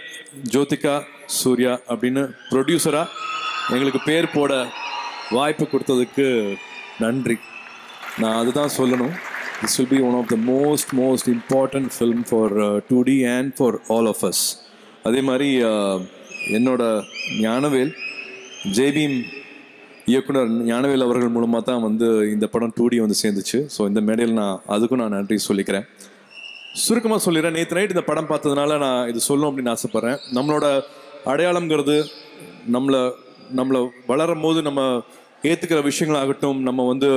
ஜோதிகா சூர்யா அப்படின்னு ப்ரொடியூசராக எங்களுக்கு பேர் போட வாய்ப்பு கொடுத்ததுக்கு நன்றி. நான் அதுதான் சொல்லணும். This will be one of the most important film for 2D and for all of us. அதே மாதிரி என்னோட ஞானவேல், ஜேபீம் இயக்குனர் ஞானவேல் அவர்கள் மூலமாக தான் வந்து இந்த படம் 2D வந்து சேர்ந்துச்சு. ஸோ இந்த மேடையில் அதுக்கும் நான் நன்றி சொல்லிக்கிறேன். சுருக்கமாக சொல்லிடுறேன். நேற்று நைட் இந்த படம் பார்த்ததுனால நான் இது சொல்லணும் அப்படின்னு ஆசைப்பட்றேன். நம்மளோட அடையாளங்கிறது நம்மளை வளரும் போது நம்ம ஏற்றுக்கிற விஷயங்களாகட்டும், நம்ம வந்து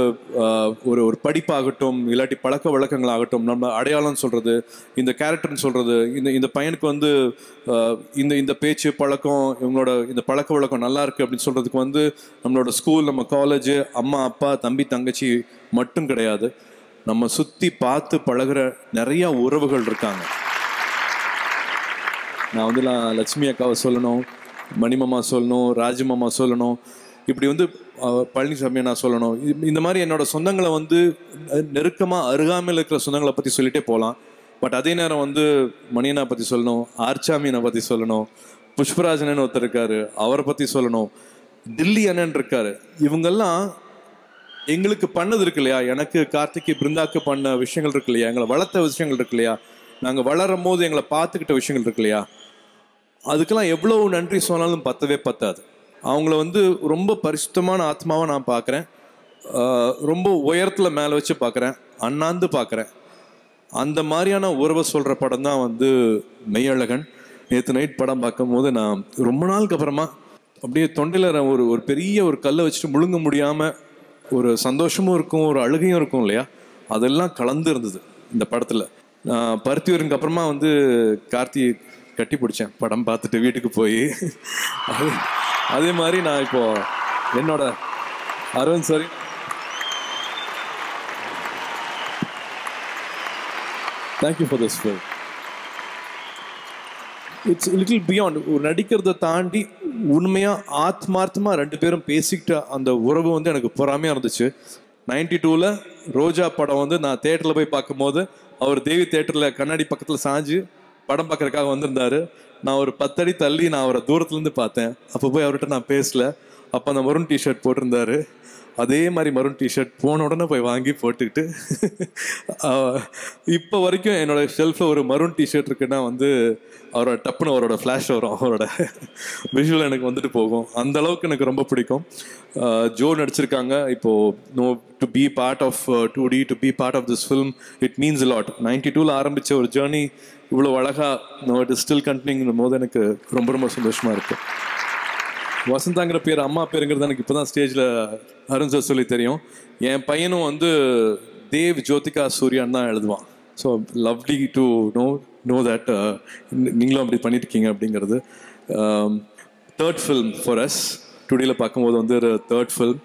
ஒரு படிப்பாகட்டும், இல்லாட்டி பழக்க வழக்கங்களாகட்டும், நம்ம அடையாளம் சொல்கிறது, இந்த கேரக்டர்னு சொல்கிறது, இந்த பையனுக்கு வந்து இந்த பேச்சு பழக்கம், இவங்களோட இந்த பழக்க வழக்கம் நல்லா இருக்குது அப்படின்னு சொல்கிறதுக்கு வந்து நம்மளோட ஸ்கூல், நம்ம காலேஜு, அம்மா அப்பா தம்பி தங்கச்சி மட்டும் கிடையாது. நம்ம சுற்றி பார்த்து பழகிற நிறையா உறவுகள் இருக்காங்க. நான் வந்து லட்சுமி அக்காவை சொல்லணும், மணிமாமா சொல்லணும், ராஜமாமா சொல்லணும், இப்படி வந்து பழனிசாமியை நான் சொல்லணும். இந்த மாதிரி என்னோட சொந்தங்களை வந்து நெருக்கமாக அருகாமையில் இருக்கிற சொந்தங்களை பற்றி சொல்லிகிட்டே போகலாம். பட் அதே நேரம் வந்து மணியனை பற்றி சொல்லணும், ஆர்ச்சாமியனை பற்றி சொல்லணும், புஷ்பராஜனன் ஒருத்தர் இருக்காரு, அவரை பற்றி சொல்லணும், தில்லி அண்ணன் இருக்காரு. இவங்கெல்லாம் எங்களுக்கு பண்ணது இருக்கு இல்லையா, எனக்கு கார்த்திகை பிருந்தாக்கு பண்ண விஷயங்கள் இருக்கு இல்லையா, எங்களை வளர்த்த விஷயங்கள் இருக்கு இல்லையா, நாங்கள் வளரும் போது எங்களை பார்த்துக்கிட்ட விஷயங்கள் இருக்கு இல்லையா, அதுக்கெல்லாம் எவ்வளோ நன்றி சொன்னாலும் பத்தவே பத்தாது. அவங்கள வந்து ரொம்ப பரிசுத்தமான ஆத்மாவை நான் பார்க்குறேன். ரொம்ப உயரத்தில் மேலே வச்சு பார்க்குறேன், அண்ணாந்து பார்க்குறேன். அந்த மாதிரியான உறவை சொல்கிற படம் தான் வந்து மெய்யழகன். நேற்று நைட் படம் பார்க்கும் போது நான் ரொம்ப நாளுக்கு அப்புறமா அப்படியே தொண்டையில் ஒரு பெரிய ஒரு கல்லை வச்சுட்டு முழுங்க முடியாமல் ஒரு சந்தோஷமும் இருக்கும், ஒரு அழுகையும் இருக்கும் இல்லையா, அதெல்லாம் கலந்து இருந்தது இந்த படத்தில். பருத்தியூருக்கு அப்புறமா வந்து கார்த்தி கட்டி பிடிச்சேன் படம் பார்த்துட்டு வீட்டுக்கு போய். அதே மாதிரி நான் இப்போது என்னோட Aravind sir, thank you for this film. It's little beyond. ஒரு நடிக்கிறத தாண்டி உண்மையாக ஆத்மார்த்தமாக ரெண்டு பேரும் பேசிக்கிட்ட அந்த உறவு வந்து எனக்கு பொறாமையாக இருந்துச்சு. 92 ரோஜா படம் வந்து நான் தேட்டரில் போய் பார்க்கும்போது அவர் தேவி தேட்டரில் கண்ணாடி பக்கத்தில் சாஞ்சு படம் பார்க்கறதுக்காக வந்திருந்தாரு. நான் ஒரு 10 அடி தள்ளி நான் அவரை தூரத்துலேருந்து பார்த்தேன். அப்போ போய் அவர்கிட்ட நான் பேசல. அப்போ அந்த மரூன் டிஷர்ட் போட்டிருந்தாரு. அதே மாதிரி மரூன் டிஷர்ட் போன உடனே போய் வாங்கி போட்டுக்கிட்டு இப்போ வரைக்கும் என்னோட ஷெல்ஃபில் ஒரு மரூன் டிஷர்ட் இருக்குன்னா வந்து அவரோட டப்புன்னு அவரோட ஃப்ளாஷ் வரும், அவரோட விஷுவல் எனக்கு வந்துட்டு போகும். அந்த அளவுக்கு எனக்கு ரொம்ப பிடிக்கும். ஜோ நடிச்சிருக்காங்க. இப்போது to be part of 2D, to be part of this film, it means a lot. 92 ஆரம்பித்த ஒரு ஜேர்னி இவ்வளோ அழகாக இட் இஸ் ஸ்டில் கண்டினியூங்கும் போது எனக்கு ரொம்ப ரொம்ப சந்தோஷமாக இருக்குது. வசந்தாங்கிற பேர் அம்மா பேருங்கிறது எனக்கு இப்போ தான் ஸ்டேஜில் அருண் சார் சொல்லி தெரியும். என் பையனும் வந்து தேவ் ஜோதிகா சூர்யான்னு தான் எழுதுவான். So lovely to know that நீங்களும் அப்படி பண்ணியிருக்கீங்க அப்படிங்கிறது. Third film for us. டுடேயில் பார்க்கும்போது வந்து ஒரு தேர்ட் ஃபில்ம்.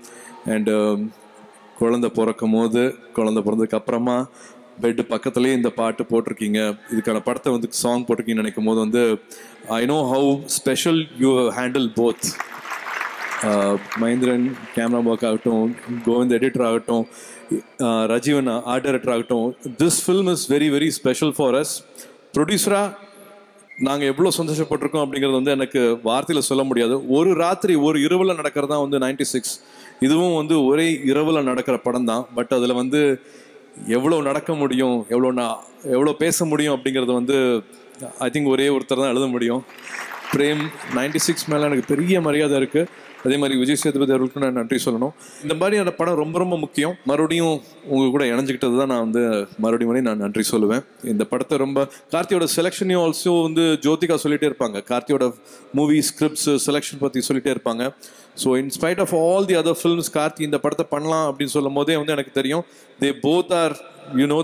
அண்டு குழந்தை பிறக்கும் போது, குழந்தை பிறந்ததுக்கு அப்புறமா பெட்டு பக்கத்துலேயே இந்த பாட்டு போட்டிருக்கீங்க. இதுக்கான படத்தை வந்து சாங் போட்டிருக்கீங்கன்னு நினைக்கும் போது வந்து I know how special you handle both. Mahendran camera work ஆகட்டும், கோவிந்த் எடிட்டர் ஆகட்டும், ரஜீவன் ஆர்ட் டைரக்டர் ஆகட்டும், this film is very very special for us. ப்ரொடியூசராக நாங்கள் எவ்வளோ சந்தோஷப்பட்டிருக்கோம் அப்படிங்கிறது வந்து எனக்கு வார்த்தையில் சொல்ல முடியாது. ஒரு ராத்திரி ஒரு இரவில் நடக்கிறதா வந்து 96. இதுவும் வந்து ஒரே இரவில் நடக்கிற படம் தான். பட் அதில் வந்து எவ்வளோ நடக்க முடியும், எவ்வளோ பேச முடியும் அப்படிங்கிறது வந்து ஐ திங்க் ஒரே ஒருத்தர் தான் எழுத முடியும். பிரேம் 96 மேலே எனக்கு பெரிய மரியாதை இருக்குது. அதே மாதிரி விஜய் சேதுபதி அவர்களுக்கு நான் நன்றி சொல்லணும். இந்த மாதிரியான படம் ரொம்ப ரொம்ப முக்கியம். மறுபடியும் உங்கள் கூட இணைஞ்சிக்கிட்டது தான் நான் வந்து மறுபடியும் நான் நன்றி சொல்லுவேன். இந்த படத்தை ரொம்ப கார்த்தியோட செலெக்ஷனையும் ஆல்சோ வந்து ஜோதிகா சொல்லிகிட்டே இருப்பாங்க. கார்த்தியோட மூவி ஸ்கிரிப்ட்ஸ் செலெக்ஷன் பற்றி சொல்லிகிட்டே இருப்பாங்க. So in spite of all the other films Karthi இந்த படத்தை பண்ணலாம் அப்படின்னு சொல்லும் போதே வந்து எனக்கு தெரியும் they both are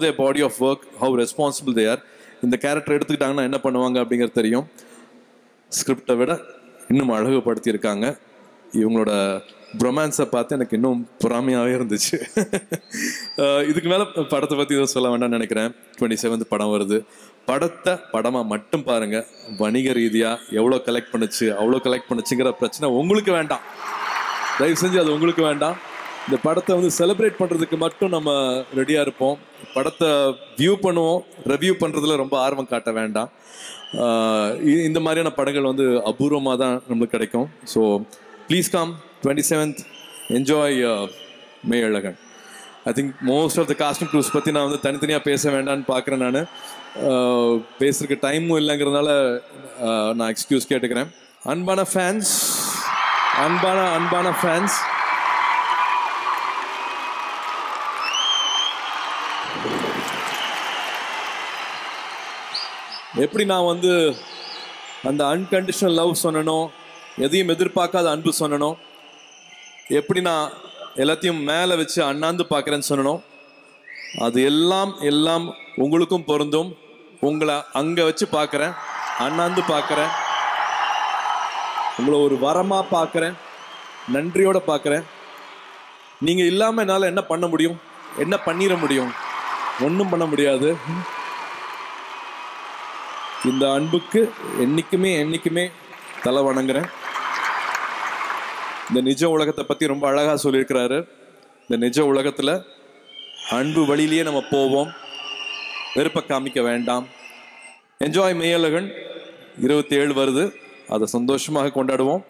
their body of work, how responsible they are. இந்த கேரக்டர் எடுத்துக்கிட்டாங்கன்னா என்ன பண்ணுவாங்க அப்படிங்கிறது தெரியும். ஸ்கிரிப்டை விட இன்னும் அழகுபடுத்தியிருக்காங்க. இவங்களோட ரொமான்ஸை பார்த்து எனக்கு இன்னும் பொறாமையாகவே இருந்துச்சு. இதுக்கு மேலே படத்தை பற்றி எதுவும் சொல்ல வேண்டாம்னு நினைக்கிறேன். 27th படம் வருது. படத்தை படமாக மட்டும் பாருங்கள். வணிக ரீதியாக எவ்வளோ கலெக்ட் பண்ணுச்சுங்கிற பிரச்சனை உங்களுக்கு வேண்டாம். தயவு செஞ்சு அது உங்களுக்கு வேண்டாம். இந்த படத்தை வந்து செலிப்ரேட் பண்ணுறதுக்கு மட்டும் நம்ம ரெடியாக இருப்போம். படத்தை வியூ பண்ணுவோம், ரிவ்யூ பண்ணுறதுல ரொம்ப ஆர்வம் காட்ட வேண்டாம். இந்த மாதிரியான படங்கள் வந்து அபூர்வமாக தான் நம்மளுக்கு கிடைக்கும். So please come 27th, enjoy Meiyazhagan. I think most of the costume crews பற்றி நான் வந்து தனித்தனியாக பேச வேண்டான்னு பார்க்குறேன். நான் பேசுறதுக்கு டைமும் இல்லைங்கிறதுனால நான் எக்ஸ்கியூஸ் கேட்டுக்கிறேன். அன்பான ஃபேன்ஸ், எப்படி நான் வந்து அந்த அன்கண்டிஷனல் லவ் சொன்னனோ, எதையும் எதிர்பார்க்காத அன்பு சொன்னனோ, எப்படி நான் எல்லாத்தையும் மேலே வச்சு அண்ணாந்து பார்க்குறேன்னு சொன்னனோ, அது எல்லாம் உங்களுக்கும் பொருந்தும். உங்களை அங்கே வச்சு பார்க்குறேன், அண்ணாந்து பார்க்குறேன், உங்களை ஒரு வரமாக பார்க்குறேன், நன்றியோடு பார்க்குறேன். நீங்கள் இல்லாமல் என்னால் என்ன பண்ண முடியும், என்ன பண்ணிட முடியும்? ஒன்றும் பண்ண முடியாது. இந்த அன்புக்கு என்னைக்குமே தலை வணங்குறேன். இந்த நிஜ உலகத்தை பற்றி ரொம்ப அழகாக சொல்லியிருக்கிறாரு. இந்த நிஜ உலகத்தில் அன்பு வழியிலேயே நம்ம போவோம், வெறுப்பை காமிக்க வேண்டாம். என்ஜாய் மேயழகன் 27 வருது, அதை சந்தோஷமாக கொண்டாடுவோம்.